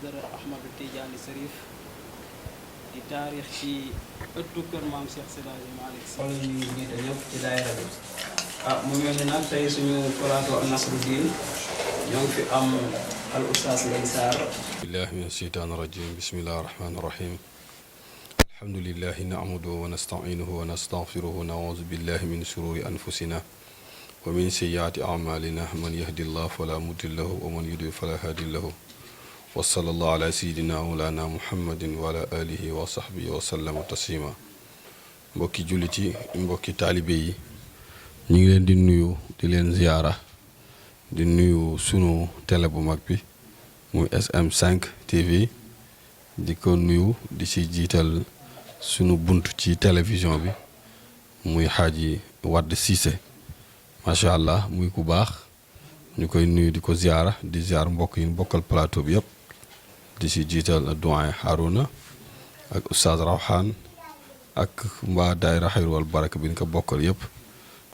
Aydara Ahmadou Tidiane Serif di taarix ci ëttu kër maam Cheikh Seydi Hadji Malick Sy. wala ñu jiite ñëpp ci daayira bi. mu mel ni nag tey suñu plateau Nasruddin ñoo ngi fi am al oustaz Ngagne Sarr. billahi min asheytaan rajim bismillahi rahmani rahim. alhamdulillahi nahmaduhu wa nasta'inuhu wa nastaghfiruhu wa na'udhu billahi min shururi anfusina wa min sayyiati a'malina man yahdillahu fala mudilla lahu wa man yudlil fala hadiya lahu wa sallallahu ala sayyidina mawlana muhammadin wa ala alihi wa sahbihi wa sallama taslima. mbokki jullit yi mbokki taalibe yi ñu ngi leen di nuyu di leen ziyaara di nuyu sunu télé bu mag bi muy SM5 TV di ko nuyu di ci jiital sunu bunt ci télévision bi muy Xaaji Wade Cissé macha allah muy ku baax ñu koy nuyu di ko ziyaara di ziyaar mbokk yi bokkal plateau bi yëpp di ci jiital doyen Harouna ak oustaz Rawhan ak mbaa daayira Xayru wal Baraka bi ñu ko bokkal yëpp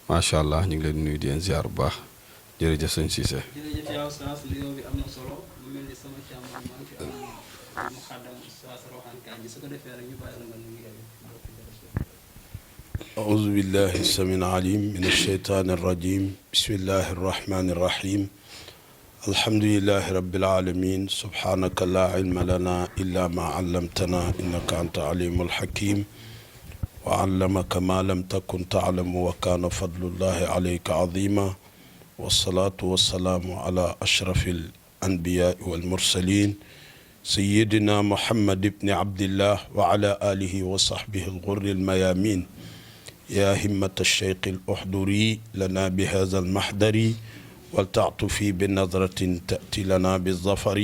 macha allah ñu ngi leen nuyu di leen ziyaar bu baax jërëjëf sëñ Cissé. jërëjëf yaa oustaz nuyoo bi am na solo mu mel ni sama càmmoñ maa ngi fi am muxaddam oustaz Rawhan Kandji su ko defee rek ñu bàyyi la nga nuyu أعوذ بالله السميع العليم من الشيطان الرجيم بسم الله الرحمن الرحيم الحمد لله رب العالمين سبحانك لا علم لنا إلا ما علمتنا إنك أنت عليم الحكيم وعلمك ما لم تكن تعلم وكان فضل الله عليك عظيما والصلاة والسلام على أشرف الأنبياء والمرسلين سيدنا محمد بن عبد الله وعلى آله وصحبه الغر الميامين يا همة الشيخ الأحضري لنا بهذا المحضر ولتعطفي بنظرة تأتي لنا بالظفر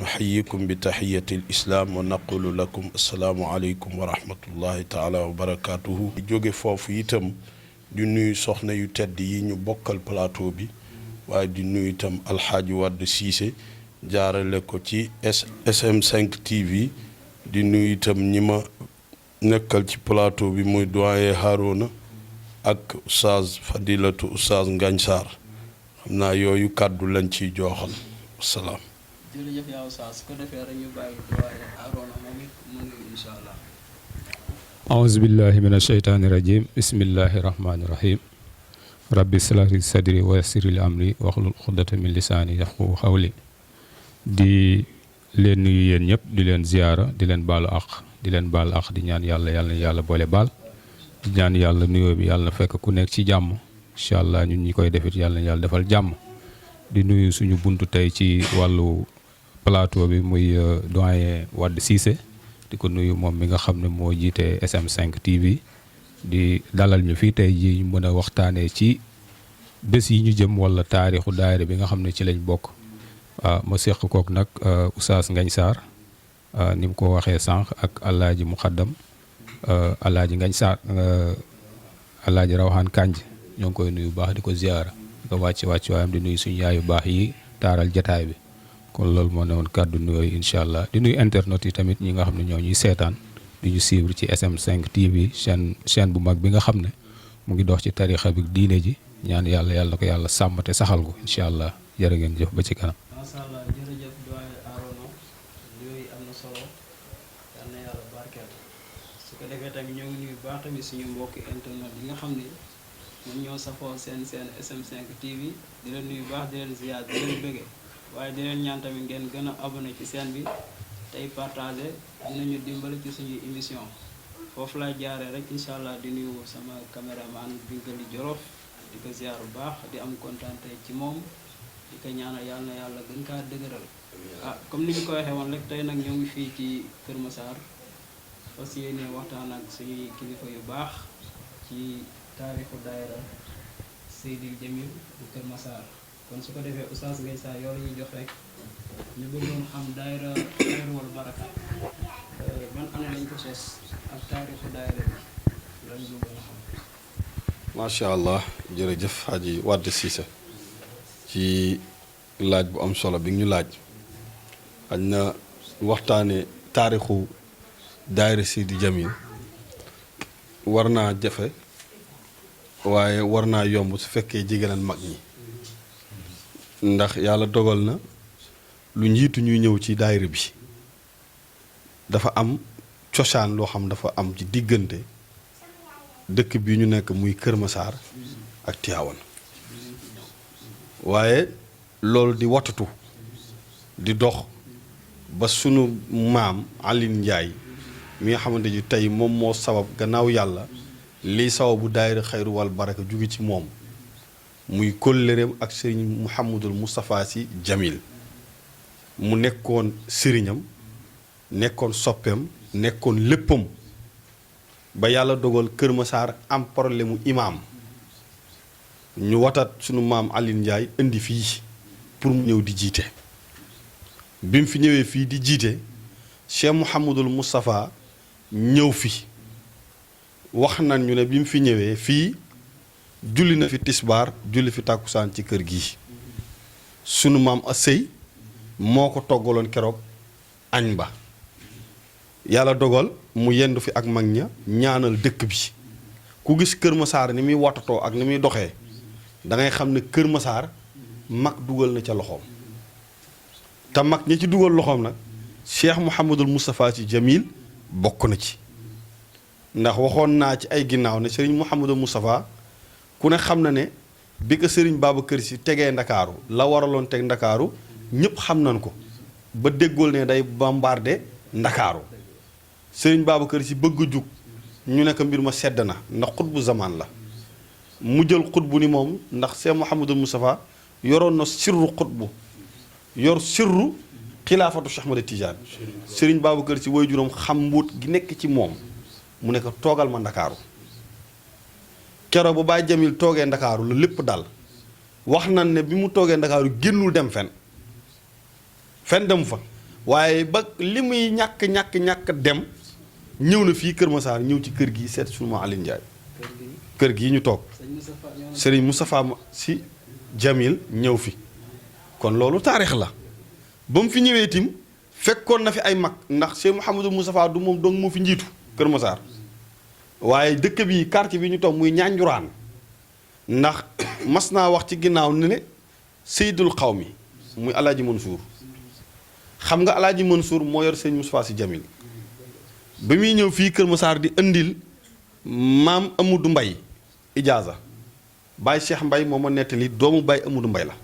نحييكم بتحية الإسلام ونقول لكم السلام عليكم ورحمة الله تعالى وبركاته jóge foofu itam di nuyu soxna yu tedd yi ñu bokkal plateau bi waaye di nuyu itam Alxaaji Wade Cissé jaarale ko ci SM5 TV di nuyu itam ñi ma nekkal ci plateau bi muy doyen Harouna ak oustaz Fadilatu oustaz Ngagne Sarr xam naa yooyu kàddu lañ ciy jooxal wasalaam. jërëjëf yaa oustaz su ko defee rek ñu bàyyi doyen Harouna moom it mu nuyu incha allah. aouzu billahi min asheytaani rajim bismillahi rahmaani rahim rabbi ishrah li sadri wa yassir li amri wahlul uqdata min lisaani yafqahu qawli di leen nuyu yéen ñëpp di leen ziyaara di leen baalu àq di ñaan yàlla boole baal di ñaan yàlla nuyoo bi yàlla na fekk ku nekk ci jàmm incha allah ñun ñi koy defit yàlla na yàlla defal jàmm di nuyu suñu buntu tey ci wàllu plateau bi muy doyen Wade Cissé di ko nuyu moom mi nga xam ne moo jiite SM5 TV di dalal ñu fii tey ji ñu mën a waxtaanee ci bés yi ñu jëm wala taarixu daayira bi nga xam ne ci lañ bokk ma seq kook nag oustaz Ngagne Sarr ni mu ko waxee sànq ak alaaji muxaddam alaaji Ngagne Sarr alaaji Rawhan Kandji ñoo ngi koy nuyu baax di ko ziyaara di ko wàcc waayam di nuyu suñu yaayu baax yi taaral jataay bi kon loolu moo ne woon kàddu nuyoo yi incha allah di nuyu internet yi tamit ñi nga xam ne ñoo ñuy seetaan di ñu suivre ci SM5 TV chaîne bu mag bi nga xam ne mu ngi dox ci tarixa bi diine ji ñaan yàlla ko yàlla sàmm te saxal ko incha allah jërë ngeen jëf ba ci kanam. macha allah jërëjëf doyen Harouna yooyu am na solo yal na yàlla barkeel su ko defee tamit ñoo ngi nuyu baax tamit suñu mbokki internet yi nga xam ne ñoom ñoo safoo seen SM5 TV di leen nuyu baax di leen ziyaar di leen bëggee waaye di leen ñaan tamit ngeen gën a abonné ci chaîne bi tey partagé dinañu dimbali ci suñuy émission foofu lay jaaree rek incha allah di nuyu sama caméraman Bingali Jolof di ko ziyaar bu baax di am kontaan tey ci moom di ko ñaanal yàlla na yàlla gën kaa dëgëral comme ni ñu ko waxee woon rek tey nag ñoo ngi fii ci Kër Massar fas yéene waxtaan ak suñuy kilifa yu baax ci taarixu daayira Seydil Jamil bu Kër Massar kon su ko defee oustaz Ngagne Sarr yow la ñuy jox rek ñu bëggoon xam daayira Xayru wal Baraka ban année lañ ko sos ak taarixu daayira bi lañ bëggoon a xam. macha allah jërëjëf Xaaji Wade Cissé ci laaj bu am solo bi ñu laaj xaj na waxtaane taarixu daayira Seydi Jamil war naa jafe waaye war naa yomb su fekkee jigéenal mag ñi ndax yàlla dogal na lu njiitu ñuy ñëw ci daayira bi dafa am cosaan loo xam dafa am ci diggante dëkk bi ñu nekk muy Kër Massar ak Tivaouane waaye loolu di watatu di dox ba sunu maam Aline Ndiaye mi nga xamante ji tey moom moo sabab gannaaw yàlla lii sababu daayira xayru wal baraka jóge ci moom muy kóllëreem ak sëriñ Mouhamadul Moustapha Sy Jamil mu nekkoon sëriñam nekkoon soppeem nekkoon léppam ba yàlla dogal Kër Massar am problème mu imaam ñu watat sunu maam Aline Ndiaye indi fii pour mu ñëw di jiite bi mu fi ñëwee fii di jiite Cheikh Mouhamadul Moustapha ñëw fi wax nañ ñu ne bi mu fi ñëwee fii julli na fi tisbaar julli fi tàkkusaan ci kër gi sunu maam a sëy moo ko toggaloon keroog añ ba yàlla dogal mu yendu fi ak mag ña ñaanal dëkk bi ku gis Kër Massar ni muy watatoo ak ni muy doxee da ngay xam ne Kër Massar mag dugal na ca loxoom te mag ñi ci dugal loxoom nag Cheikh Mouhamadul Moustapha Sy Jamil bokk na ci ndax waxoon naa ci ay ginnaaw ne Serigne Mouhamadul Moustapha ku ne xam na ne bi ko Serigne Babacar Sy tegee ndakaaru la waraloon teg ndakaaru ñëpp xam nañ ko ba déggool ne day bombardé ndakaaru Serigne Babacar Sy bëgg a jug ñu ne ko mbir ma sedd na ndax xutbu zamaan la mu jël xutbu ni moom ndax Cheikh Mouhamadul Moustapha yoroon na sirru xutbu yor sirru xilaafatu Cheikh Ahmad Tidiane Serigne Babacar Sy way juróom xam mbuut gi nekk ci moom mu ne ko toogal ma ndakaaru keroog ba Baye Jamil toogee ndakaaru la lépp dal wax nañ ne bi mu toogee ndakaaru génnul dem fen dem fa waaye ba li muy ñàkk dem ñëw na fii Kër Massar ñëw ci kër gi seet sunu ma Aline Ndiaye kër gi ñu toog Serigne Moustapha Sy Jamil ñëw fi kon loolu taarix la ba mu fi ñëwee tim fekkoon na fi ay mag ndax Cheikh Mouhamadou Moustapha du moom dong moo fi njiitu Kër Massar waaye dëkk bi quartier bi ñu toog muy ñànjuraan ndax mas naa wax ci ginnaaw ne Seydul Xawmi muy Alaaji Mansour xam nga Alaaji Mansour moo yor sëñ Moustapha Sy Jamil ba muy ñëw fii Kër Massar di indil maam Amadou Mbay ijaaza Baye Cheikh Mbay moo ma nettali doomu Baye Amadou Mbay la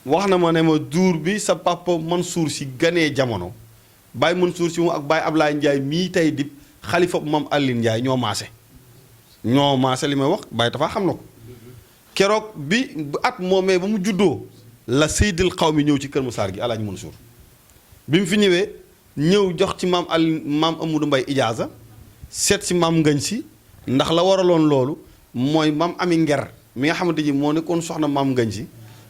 wax na ma ne ma jour bi sa papa Mansour Sy ganee jamono Baye Mansour Sy moom ak Baye Ablaye Ndiaye mii tey di xalifa maam Aline Ndiaye ñoo maase li may wax Baye Tafa xam na ko keroog bi at moomee ba mu juddoo la Seydil Xawmi ñëw ci Kër Massar gi Alaaji Mansour bi mu fi ñëwee ñëw jox ci maam Amadou Mbay ijaaza seet si maam Ngañ si ndax la waraloon loolu mooy maam Ami Nger mi nga xamante ji moo nekkoon soxna maam Ngañ si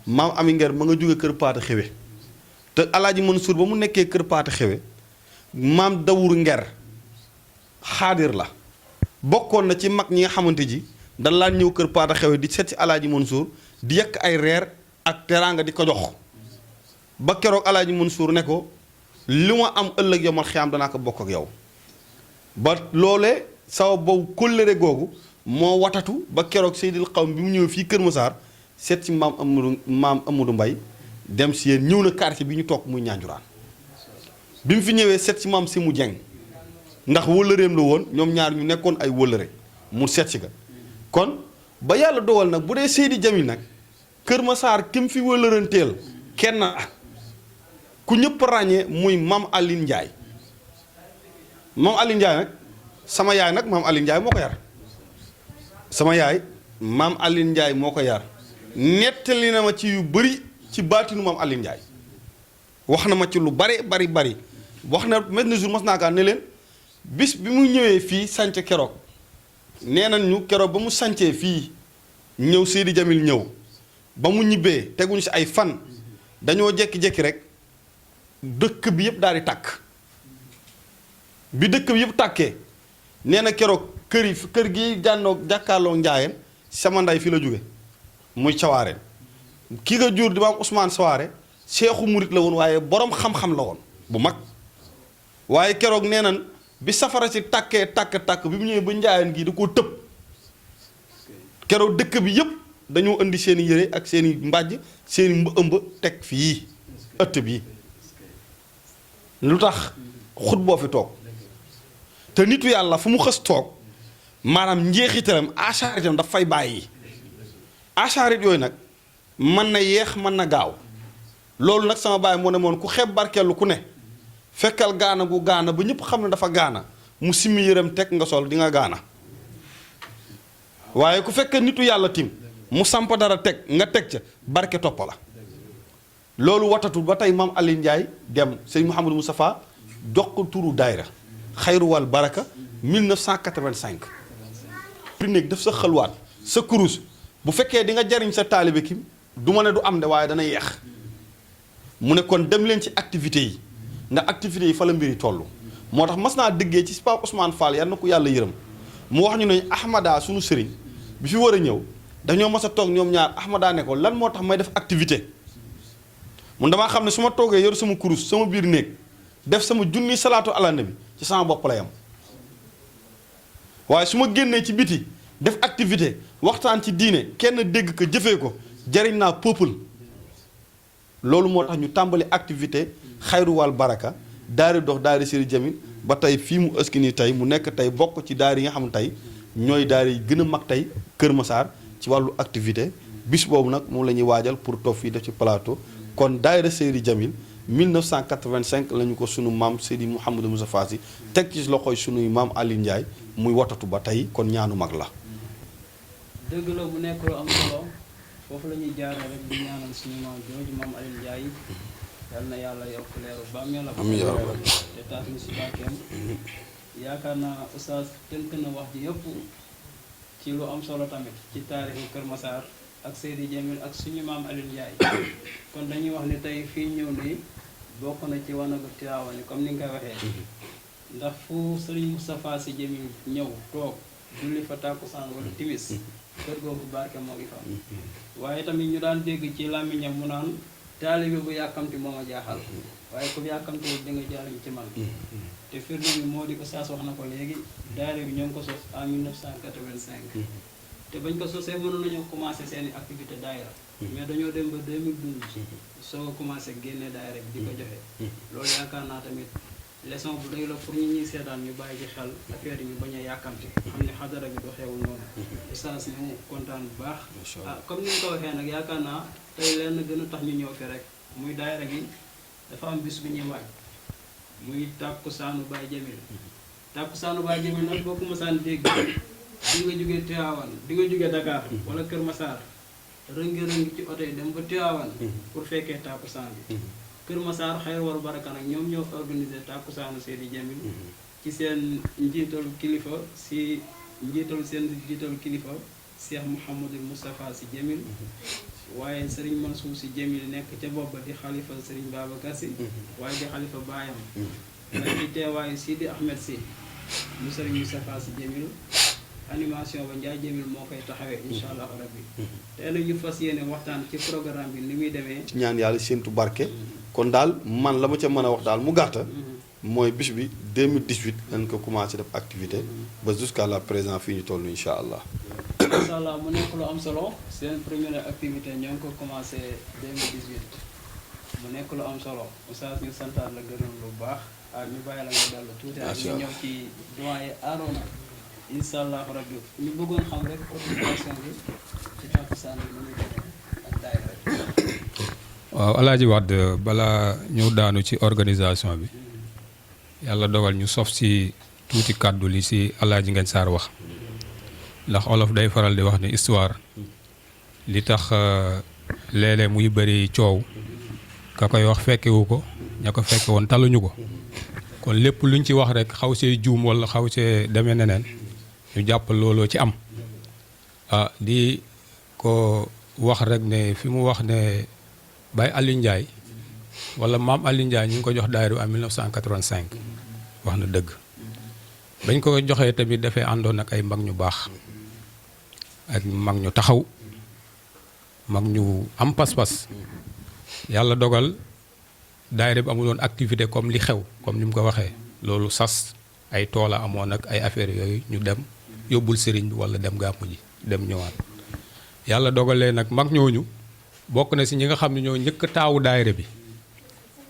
maam Ami Nger ma nga jóge kër Paata Xewe te Alaaji Mansour ba mu nekkee kër Paata Xewe maam Dawur Nger xaadir la bokkoon na ci mag ñi nga xamante ji dañ laan ñëw kër Paata Xewe di seet si Alaaji Mansour di yekk ay reer ak teraanga di ko jox ba keroog Alaaji Mansour ne ko li ma am ëllëg yomal xiyaam danaa ko bokk ak yow ba loolee sawa boobu kóllëre googu moo watatu ba keroog Seydil Xawmi bi mu ñëw fii Kër Massar seet si maam Amadou Mbay dem si yéen ñëw na quartier bi ñu toog muy ñaanjuraan bi mu fi ñëwee seet si maam si mu jeng ndax wëllëreem la woon ñoom ñaar ñu nekkoon ay wëllëre mu seet si ka kon ba yàlla dogal nag bu dee Seydi Jamil nag Kër Massar ki mu fi wëllëranteel kenn ku ñëpp ràññee muy maam Aline Ndiaye maam Aline Ndiaye nag sama yaay nag maam Aline Ndiaye moo ko yar sama yaay maam Aline Ndiaye moo ko yar nettali na ma ci yu bëri ci baatinu maam Aline Ndiaye wax na ma ci lu bari wax na benn jour mas naa kaa ne leen bis bi mu ñëwee fii sànc keroog nee nañ ñu keroog ba mu sàncee fii ñëw Seydi Jamil ñëw ba mu ñibbee teguñu si ay fan dañoo jekki-jekki rek dëkk bi yëpp daal di tàkk bi dëkk bi yëpp tàkkee nee na keroog kër gi jàkkaarloo njaayeen sama nday fi la jóge muy cawaareen ki nga jur di maam Ousmane Sawaare seexu murit la woon waaye borom xam-xam la woon bu mag waaye keroog nee nan bi safara si tàkk bi mu ñëwee ba njaayeen gi da koo tëb keroog dëkk bi yëpp dañoo indi seen i yére ak seen i mbàjj seen i ëmb teg fii ëtt bi lu tax xut boo fi toog te nitu yàlla fu mu xës toog maanaam njeexitalam acharitam daf fay bàyyi acharit yooyu nag mën na yeex mën na gaaw loolu nag sama baay moo ne moon ku xeeb barkeelu ku ne fekkal gaana gu gaana ba ñëpp xam ne dafa gaana mu simmi yërëm teg nga sol di nga gaana waaye ku fekkee nitu yàlla tim mu samp dara teg nga teg ca barke topp la loolu watatu ba tey maam Aliou Ndiaye dem sëñ Mouhamadou Moustapha jox ko turu daayra xayru wal baraka 1985 pri néeg daf sa xëlwaat sa kurus bu fekkee di nga jariñ sa taalibe ki du ma ne du am de waaye dana yeex mu ne kon dem leen ci activités yi ndax activités yi fa la mbiri toll moo tax mas naa déggee ci Pape Ousmane Fall yal na ko yàlla yërëm mu wax ñu ne Ahmada suñu sëriñ bi fi war a ñëw dañoo mas a toog ñoom ñaar Ahmada ne ko lan moo tax may def activité mun damaa xam ne su ma toogee yor sama kurus sama biir néeg def sama junni salaatu ala nabi ci sama bopp la yam waaye su ma génnee ci biti def activité waxtaan ci diine kenn dégg ko jëfee ko jariñ naa peuple loolu moo tax ñu tàmbali activité xayru wal baraka daari dox daari Sëriñ Jamil ba tey fii mu ëski ni tey mu nekk tey bokk ci daari yi nga xam ne tey ñooy daari yi gën a mag tey Kër Massar ci wàllu activité bis boobu nag moom la ñuy waajal pour toog fii def ci plateau kon daayira Sëriñ Jamil 1985 la ñu ko sunu maam Seydi Mouhamadou Moustapha Sy teg ci loxoy sunuy maam Aliou Ndiaye muy watatu ba tey kon ñaanu mag la. dëgg la bu nekk lu am solo foofu la ñuy jaaree rek di ñaanal suñu maam jooju maam Aliou Ndiaye yal na yàlla yokk leeru bàmmeelam te taas ñu si barkeem yaakaar naa oustaz tënk na wax ji yëpp ci lu am solo tamit ci taarixu Kër Massar ak Seydi Jamil ak suñu maam Aliou Ndiaye kon dañuy wax ne tey fii ñëw nii bokk na ci wanagu Tiwaawan comme ni nga koy waxee ndax fu Serigne Moustapha Sy Jamil ñëw toog julli fa tàkkusaan wala timis kër googu barke moo ngi fa waaye tamit ñu daan dégg ci làmmiñam mu naan taalibe bu yàkkamti moo ma jaaxal waaye ku yàkkamtiwul di nga jaariñ ci man te firnde bi moo di Oustaz wax na ko léegi daayira bi ñoo ngi ko sos en 1985 te bañ ko sosee mënoon nañoo commencé seeni activité daayira mais dañoo dem ba 2012 soo ko commencé génne daayira bi di ko joxe loolu yaakaar naa tamit leçon bu doy la pour ñi ñuy seetaan ñu bàyyi ci xel affaire yi ñu bañ a yàkkamti xam ne xadara bi doxeewul noonu Oustaz ñu kontaan bu baax comme ni nga ko waxee nag yaakaar naa tey leen gën a tax ñu ñëw fi rek muy daayira gi dafa am bis bi ñuy waaj muy tàkkusaanu Baye Jamil tàkkusaanu Baye Jamil nag boo ko mosaan dégg di nga jógee Tivaouane di nga jógee Dakar wala Kër Massar rëngi-rëngi ci oto yi dem ba Tivaouane pour fekkee tàkkusaan bi Kër Massar xayru wal baraka nag ñoom ñoo organisé tàkkusaanu Seydi Jamil ci seen njiitalu kilifa si njiitalu kilifa Cheikh Mouhamadou Moustapha Sy Jamil waaye Serigne Mansour Sy Jamil nekk ca bopp ba di xalifa Serigne Babacar Sy waaye di xalifa baayam nag ci teewaayu Sidi Ahmed Sy mu Serigne Moustapha Sy Jamil animation ba Ndiaye Jamil moo koy taxawee incha allah rabbi tey nag ñu fas yéene waxtaan ci programme bi ni muy demee ci ñaan yàlla séentu barke kon daal man la ma ca mën a wax daal mu gàtta mooy bis bi 2018 dañ ko commencé def activité ba jusqu'à la présent fii ñu toll incha allah incha allah mu nekk lu am solo seen première activité ñoo ngi ko commencé 2018 mu nekk lu am solo Oustaz ñu santaat la gërëm lu baax ak ñu bàyyi la nga dellu tuuti ak ñu ñëw ci doyen Arona incha allah rabbi ñu bëggoon xam rek organisation bi ci tàkkusaan bi nu muy demee ak daayira waaw Alaaji Wade balaa ñu daanu ci organisation bi yàlla dogal ñu sof si tuuti kàddu li si Alaaji Ngagne Sarr wax ndax olof day faral di wax ne histoire li tax léeg-léeg muy bëri coow ka koy wax fekkewu ko ña ko fekke woon taluñu ko kon lépp luñ ci wax rek xaw see juum wala xaw see demee neneen ñu jàpp looloo ci am di ko wax rek ne fi mu wax ne Baye Aliou Ndiaye wala maam Aliou Ndiaye ñu ngi ko jox daayira en 1985 wax na dëgg bañ ko joxee tamit dafay àndoon ak ay mag ñu baax ak mag ñu taxaw mag ñu am pas-pas yàlla dogal daayira bi amuloon activité comme li xew comme ni mu ko waxee loolu sas ay toola amoon ak ay affaires yooyu ñu dem yóbbul sëriñ bi wala dem gàmmu ji dem ñëwaat yàlla dogalee nag mag ñooñu bokk na si ñi nga xam ne ñoo njëkk taawu daayira bi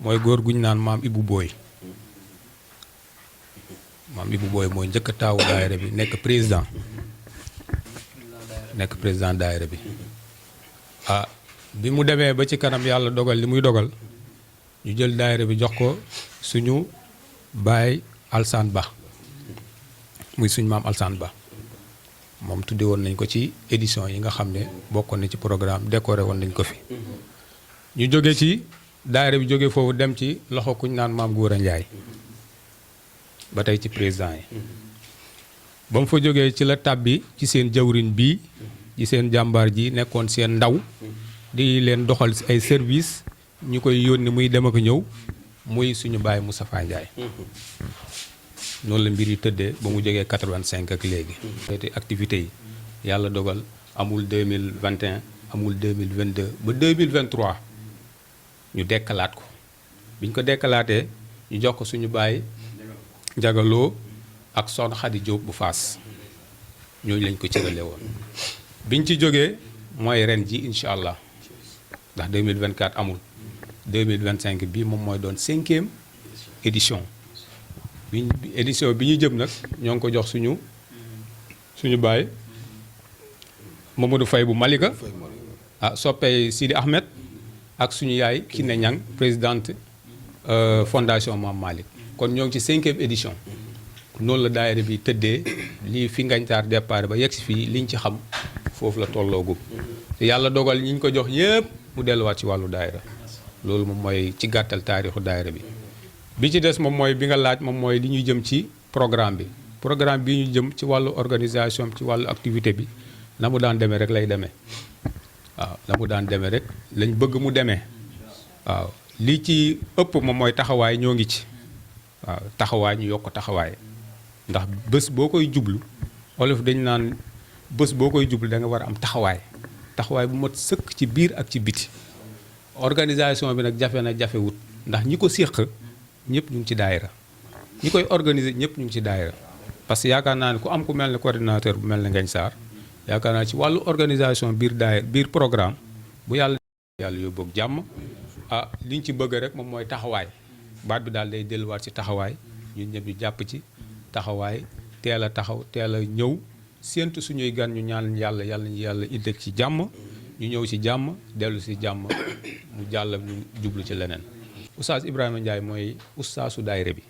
mooy góor gu ñu naan maam Ibou Boy maam Ibou Boy mooy njëkk a taawu daayira bi nekk président daayira bi bi mu demee ba ci kanam yàlla dogal li muy dogal ñu jël daayira bi jox ko suñu baay Alsaan Ba muy suñu maam Alsaan Ba moom tudde woon nañ ko ci édition yi nga xam ne bokkoon na ci programme décoré woon nañ ko fi ñu jóge ci daayira bi jóge foofu dem ci loxo kuñ naan maam Góora Njaay ba tey ci président yi ba mu fa jógee ci la tàbbi ci seen jawrin bii ci seen jàmbaar ji nekkoon seen ndaw di leen doxal ay service ñu koy yónni muy dem ak ñëw muy suñu baay Moustapha Ndiaye noonu la mbir yi tëddee ba mu jógee 85 ak léegi. te activités yi yàlla dogal amul 2021 amul 2022 ba 2023 ñu dekkalaat ko biñ ko dekkalaatee ñu jox ko suñu baay Njagaloo ak Soxna Xadi Jóob bu Faas ñooñu lañ ko cërale woon biñ ci jógee mooy ren ji incha allah ndax 2024 amul 2025 bii moom mooy doon 5e édition bi ñu jëm nag ñoo ngi ko jox suñu baay Mamadou Faye bu Malika soppey Sidi Ahmed ak suñu yaay Kiné Niang présidente fondation Mame Malick kon ñoo ngi ci 5e édition noonu la daayira bi tëddee lii fi ngañtaar départ ba yegg si fii liñ ci xam foofu la tolloogum te yàlla dogal ñi ñu ko jox yëpp mu delluwaat ci wàllu daayira loolu moom mooy ci gàttal taarixu daayira bi ci des moom mooy bi nga laaj moom mooy li ñuy jëm ci programme bi ñu jëm ci wàllu organisation ci wàllu activité bi na mu daan demee rek lay demee waaw na mu daan demee rek lañ bëgg mu demee waaw li ci ëpp moom mooy taxawaay ñoo ngi ci waaw taxawaay ñu yokk taxawaay ndax bés boo koy jublu olof dañu naan bés boo koy jublu da nga war a am taxawaay bu mat sëkk ci biir ak ci biti organisation bi nag jafe na jafewut ndax ñi ko séq ñëpp ñu ngi ci daayira ñi koy organiser ñëpp ñu ngi ci daayira parce que yaakaar naa ne ku am ku mel ne coordinateur bu mel ne Ngagne Sarr yaakaar naa ci wàllu organisation biir daayira biir programme bu yàlla yóbbu ak jàmm liñ ci bëgg rek moom mooy taxawaay baat bi daal day delluwaat ci taxawaay ñun ñëpp ñu jàpp ci taxawaay teel a taxaw teel a ñëw séentu suñuy gan ñu ñaan yàlla ñu yàlla indeg ci jàmm ñu ñëw ci jàmm dellu ci jàmm mu jàll ñu jublu ci leneen. Oustaz Ibrahima Ndiaye mooy oustaasu daayira bi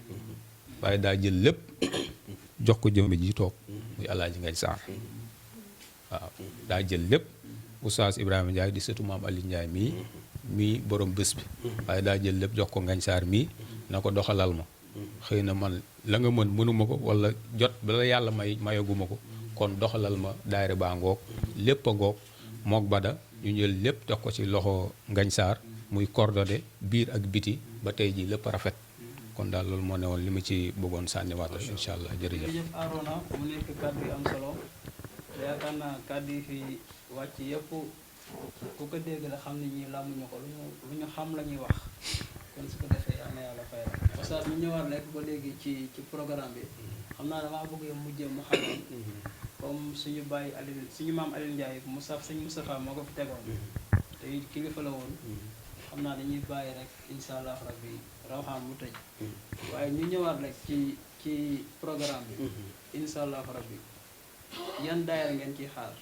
waaye daa jël lépp jox ko jëmbe ji toog muy Alaaji Ngagne Sarr waaw daa jël lépp oustaz Ibrahima Ndiaye di sëtu maam Ali Ndiaye mii borom bés bi waaye daa jël lépp jox ko Ngagne Sarr mii na ko doxalal ma xëy na man la nga mënuma ko wala jot bala yàlla mayaguma ko kon doxalal ma daayira baa ngoog lépp a ngoog mook bada ñu jël lépp jox ko ci loxo Ngagne Sarr muy coordonné biir ak biti ba tey ji lépp rafet kon daal loolu moo ne woon li ma ci bëggoon sànniwaat la incha allah jërëjëf. jërëjëf Arona mu nekk kàddu yu am solo te yaakaar naa kàddu yi fi wàcc yëpp ku ko dégg la xam ne ñii làmmuñu ko lu ñu xam la ñuy wax kon su ko defee yal na yàlla fay la. parce que ñu ñëwaat rek ba léegi ci programme bi xam naa damaa bëgg yow mujjee mu xamoon comme suñu bàyyi Aliou suñu maam Aliou Ndiaye sëñ Moustapha moo ko fi tegoon te kilifa la woon. xam naa dañuy bàyyi rek incha allah rabbi rawxaan mu tëj waaye ñu ñëwaat rek ci programme bi incha allah rabbi yan daayira ngeen ciy xaar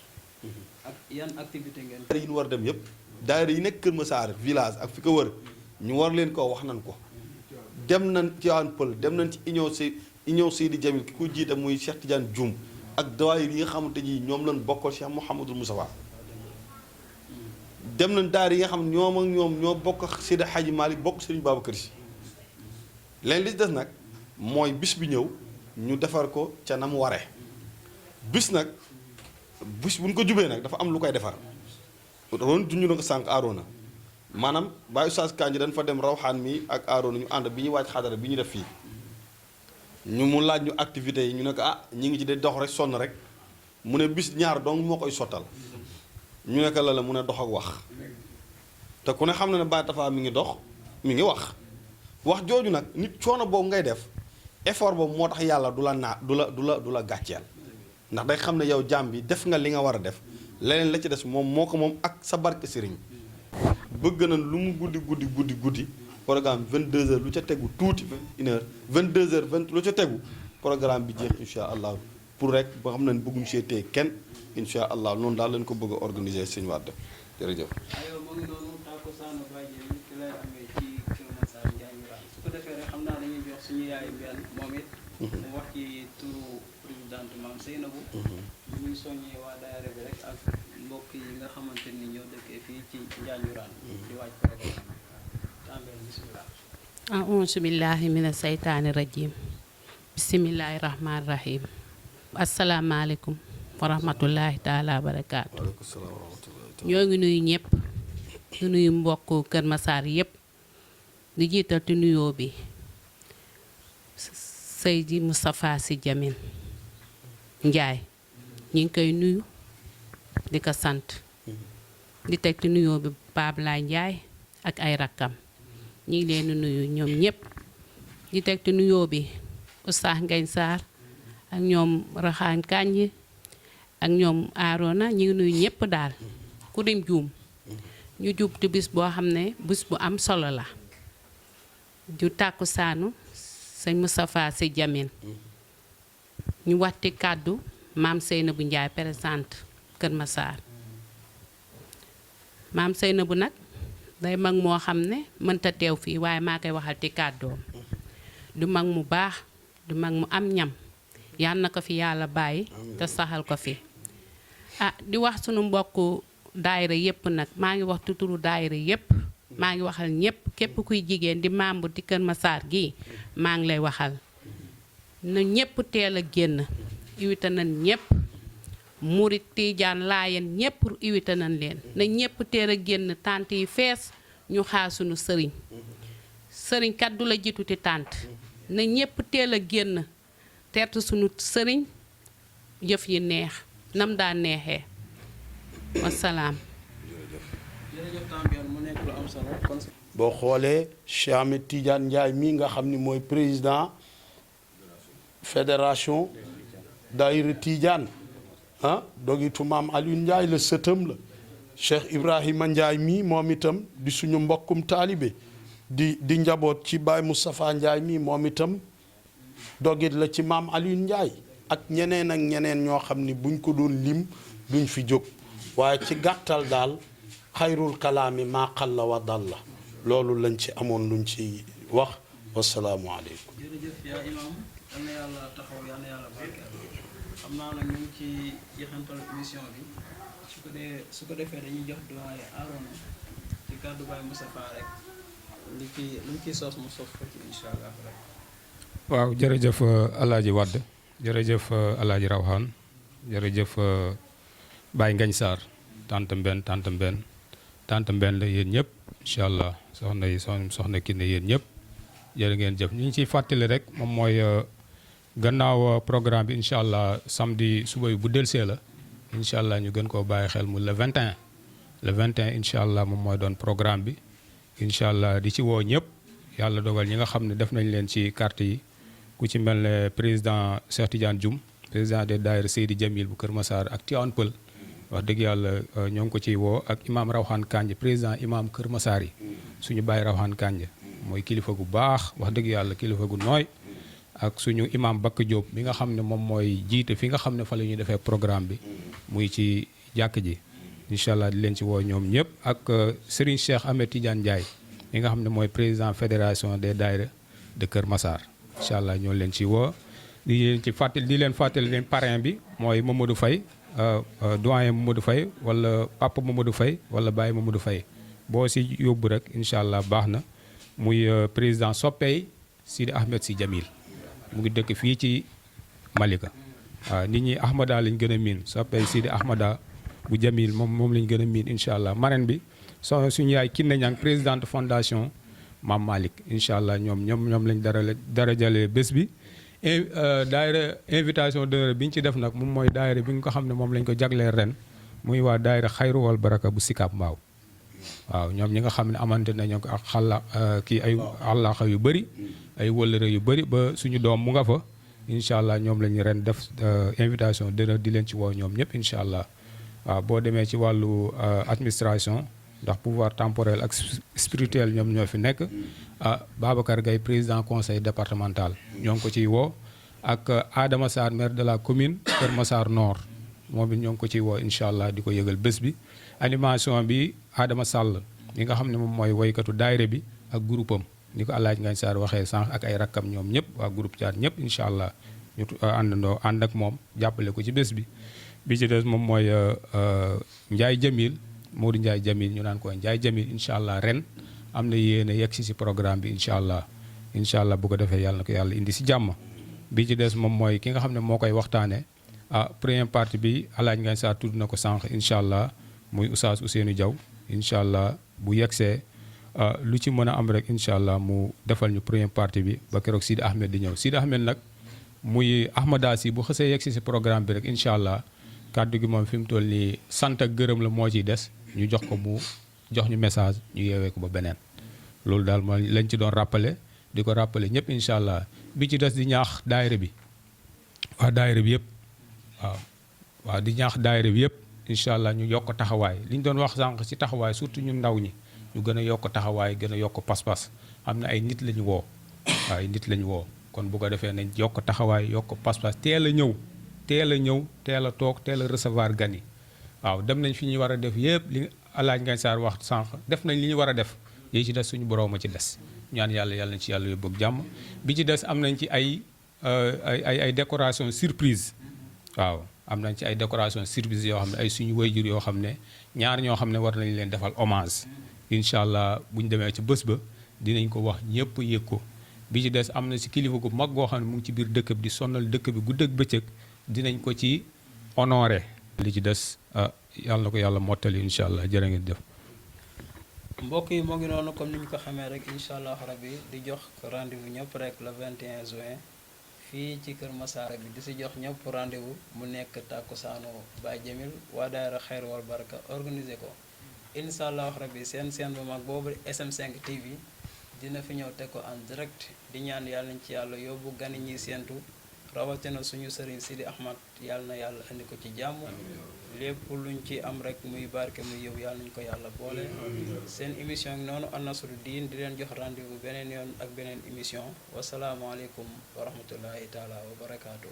ak yan activité ngeen daayira yi ñu war dem yëpp daayira yi nekk Kër Massar village ak fi ko wër ñu war leen ko wax nañ ko dem nañ ci Tivaouane Peulh dem nañ ci union Seydi Jamil ki ko jiite muy Cheikh Tidiane Dioum ak daayira yi nga xamante ni ñoom lañ bokkal Cheikh Mouhamadul Moustapha dem nañ daara yi nga xam ñoom ak ñoom ñoo bokk Seydi Hadji Malick bokk Serigne Babacar Sy leen li des nag mooy bis bi ñëw ñu defar ko ca na mu waree bis nag bis buñ ko jubee nag dafa am lu koy defar roon duñu na ko sànq Arona maanaam Baye Oustaz Kandji dañ fa dem rawxaan mi ak Arona ñu ànd bi ñuy waaj xadara bi ñu def fii ñu mu laaj ñu activités yi ñu ne ko ñi ngi ci de dox rek sonn rek mu ne bis ñaar donc moo koy sottal ñu nekk la mu ne dox ak wax te ku ne xam na ne Baye Tafa mi ngi dox mi ngi wax jooju nag nit coono boobu ngay def effort boobu moo tax yàlla du la gàcceel ndax day xam ne yow jaam bi def nga li nga war a def leneen la ci des moom moo ko moom ak sa barke sëriñ bëgg na lu mu guddi programme 22h lu ca tegu tuuti 21h 22h 20 lu ca tegu programme bi jeex incha allah pour rek boo xam ne bëgguñu seetee kenn incha allah noonu daal lañ ko bëgg a organiser sëñ Wade jërëjëf. aywa mu ngi noonu takkusaanu bàjjen yi ki lay amee ci Kër Massar Njaañuraan su ko defee rek xam naa dañuy jox suñu yaay benn moom it. mu wax ci turu présidente Mame Seynabou. ñu ngi soññee waa daayira bi rek ak mbokk yi nga xamante ni ñoo dëkkee fii ci Njaañuraan. di waaj ko rek tàmbali bisimilah. auzu billahi mina seytaani rajim bisimilahi rahmaani rahim asalaamaaleykum wa rahmatullahi taala wa barakaatu. waaleykum salaam wa rahmatullahi. ñoo ngi nuyu ñëpp di nuyu mbokk Kër Massar yëpp di jiital ci nuyoo bi Seydi Moustapha Sy Djamil Ndiaye ñi ngi koy nuyu di ko sant di teg ci nuyoo bi Pape Laay Ndiaye ak ay rakkam ñi ngi leen di nuyu ñoom ñëpp di teg ci nuyoo bi Oustaz Ngagne Sarr ak ñoom Raxaan Kanji ak ñoom Arona ñi ngi nuyu ñëpp daal ku dim juum ñu jub ci bis boo xam ne bis bu am solo la ju tàkkusaanu sëñ Moustapha Sy Djamil ñu waxti kàddu Mame Seynabou Ndiaye présente Kër Massar Mame Seynabou nag day mag moo xam ne mënta teew fii waaye maa koy waxal ci kàddoom du mag mu baax du mag mu am ñam yal na ko fi yàlla bàyyi te saxal ko fi di wax sunu mbokku daayira yépp nag maa ngi wax tuturu daayira yépp maa ngi waxal ñépp képp kuy jigéen di membre di Kër Massar gi maa ngi lay waxal na ñépp teel a génn iwita nañ ñépp murit tiijaan laayeen ñépp iwita nañ leen na ñépp teel a génn tànt yi fees ñu xaar sunu sëriñ sëriñ kat du la jiitu ti tànt na ñépp teel a génn teertu sunu sëriñ jëf yi neex nam daa neexee wasalaam. jërëjëf Tambien mu nekk lu am solo kon. boo xoolee Cheikh Ahmed Tidiane Ndiaye mii nga xam ni mooy président fédération daayira Tidiane dogitu maam Alioune Ndiaye la sëtam la Cheikh Ibrahima Ndiaye mii moom itam di suñu mbokkum taalibe di njaboot ci Baye Moustapha Ndiaye mii moom itam dogit la ci maam Alioune Ndiaye ak ñeneen ñoo xam ni buñ ko doon lim duñ fi jóg waaye ci gàttal daal xayrul kalaami maa qalla wa dalla loolu lañ ci amoon luñ ci wax wasalaamualeykum. jërëjëf yaa imaam yal na yàlla taxaw yal na yàlla barkeel xam naa nag ñu ngi ci jeexantal émission bi su ko defee dañuy jox doyen Arona ci kàddu Baye Moustapha rek lu mu ciy sos mu sos ko ci incha allah rek. waaw jërëjëf Alaaji Wade jërëjëf Alaaji Rawhan jërëjëf Baye Ngagne Sarr tante Mbène la yéen ñëpp incha allah soxna Kiné yéen ñëpp jërë ngeen jëf ñu ngi ciy fàttali rek moom mooy gannaaw programme bi incha allah samedi suba bu delsee la incha allah ñu gën koo bàyyi xel mu le 21 incha allah moom mooy doon programme bi incha allah di ci woo ñëpp yàlla dogal ñi nga xam ne def nañ leen ci carte yi ku ci mel ne président Cheikh Tidiane Dioum président des daayira Seydi Djamil bu Kër Massar ak Tivaouane Peulh wax dëgg yàlla ñoo ngi ko ciy woo ak imam Rawhan Kanji président imam Kër Massar yi suñu bàyyi Rawhan Kanji mooy kilifa gu baax wax dëgg yàlla kilifa gu nooy ak suñu imam Bakk Diop mi nga xam ne moom mooy jiite fi nga xam ne fa la ñuy defee programme bi muy ci jàkk ji incha allah di leen ci woo ñoom ñëpp ak Serigne Cheikh Ahmed Tidiane Ndiaye mi nga xam ne mooy président fédération des daayira de Kër Massar incha allah ñoo leen ci woo di leen fàttali leen parrain bi mooy Mamadou Faye doyen Mamadou Faye wala papa Mamadou Faye wala Baye Mamadou Faye boo si yóbbu rek incha allah baax na muy président soppey Sidi Ahmed Sy Djamil mu ngi dëkk fii ci Malika waaw nit ñi Ahmada lañ gën a miin soppey Sidi Ahmada bu Djamil moom lañ gën a miin incha allah marraine bi suñu yaay Kiné Niang présidente fondation Mame Malick incha allah ñoom lañ dara jale bés bi daayira invitation d'honneur bi ñu ci def nag moom mooy daayira bi nga ko xam ne moom lañ ko jagleel ren muy waa daayira xayru wal baraka bu Sicap Mbao waaw ñoom ñi nga xam ne amante nañu ak ay àllaaxa yu bëri ay wëllëre yu bëri ba suñu doom mu nga fa incha allah ñoom lañu ren def invitation d'honneur di leen ci woo ñoom ñëpp incha allah waaw boo demee ci wàllu administration ndax pouvoir temporel ak spirituel ñoom ñoo fi nekk. Babacar Gaye président conseil départemental ñoo ngi ko ciy woo ak Adama Sarr maire de la commune Kër Massar Nord moom it ñoo ngi ko ciy woo incha allah di ko yëgal bés bi. animation bi Adama Sall ñi nga xam ne moom mooy woykatu daayira bi ak groupe am ni ko Alaaji Ngagne Sarr waxee sànq ak ay rakkam ñoom ñëpp waa groupe Thiat ñëpp incha allah ñu àndandoo ànd ak moom jàppale ko ci bés bi. bi ci des moom mooy Ndiaye Jamil Modou Ndiaye Jamil ñu naan ko Ndiaye Jamil incha allah ren am na yéene yegg si programme bi incha allah bu ko defee yàlla na ko yàlla indi si jàmm. bi ci des moom mooy ki nga xam ne moo koy waxtaanee première partie bi Alaaji Ngagne Sarr tudd na ko sànq incha allah muy Oustaz Ousseynou Diaw incha allah bu yegsee lu ci mën a am rek incha allah mu defal ñu première partie bi ba keroog Sidi Ahmed di ñëw Sidi Ahmed nag muy Ahmada si bu xësee yegsi si programme bi rek incha allah kàddu gi moom fi mu toll nii sant ak gërëm la moo ciy des ñu jox ko mu jox ñu message ñu yeewee ko ba beneen loolu daal mooy lañ ci doon rappelé di ko rappelé ñëpp incha allah bi ci des di ñaax daayira bi waa daayira bi yëpp waaw di ñaax daayira bi yëpp incha allah ñu yokk taxawaay li ñu doon wax sànq ci taxawaay surtout ñun ndaw ñi ñu gën a yokk taxawaay gën a yokk pas-pas xam ne ay nit lañu woo waaw ay nit lañu woo kon bu ko defee nañ yokk taxawaay yokk pas-pas teel a ñëw teel a toog teel a recevoir gan yi waaw dem nañ fi ñu war a def yëpp li Alaaji Ngagne Sarr wax sànq def nañ li ñu war a def yi ci des suñu borom a ci des ñaan yàlla nañ ci yàlla yóbbu ak jàmm bi ci des am nañ ci ay décoration surprise waaw am nañ ci ay décoration surprise yoo xam ne ay suñu wayjur yoo xam ne ñaar ñoo xam ne war nañ leen defal hommage incha allah bu ñu demee ci bés ba dinañ ko wax ñëpp yëg ko bi ci des am na si kilifa gu mag goo xam ne mu ngi ci biir dëkk bi di sonnal dëkk bi guddeeg bëccëg dinañ ko ci honoré li ci des yàlla na ko yàlla mottali incha allah jërë ngeen jëf. mbokk yi moo ngi noonu comme ni ñu ko xamee rek incha allah rabbi di jox rendez-vous ñëpp rek le 21 juin fii ci Kër Massar bi di si jox ñëpp rendez-vous mu nekk tàkkusaanu Baye Jamil waa daayira Xayr wal Baraka organisé ko incha allah rabbi seen bu mag boobu SM5 TV dina fi ñëw teg ko en direct di ñaan yàlla nañ ci yàlla yóbbu gani ñi séentu rawatina suñu sëriñ Sidi Ahmad yàlla na yàlla indi ko ci jàmm lépp luñ ci am rek muy barke muy yow yàlla nañu ko yàlla boole seen émission ngi noonu An Nasru Din di leen jox rendez-vous beneen yoon ak beneen émission wasalaamaaleykum wa rahmatullahi taala wa barakaatu.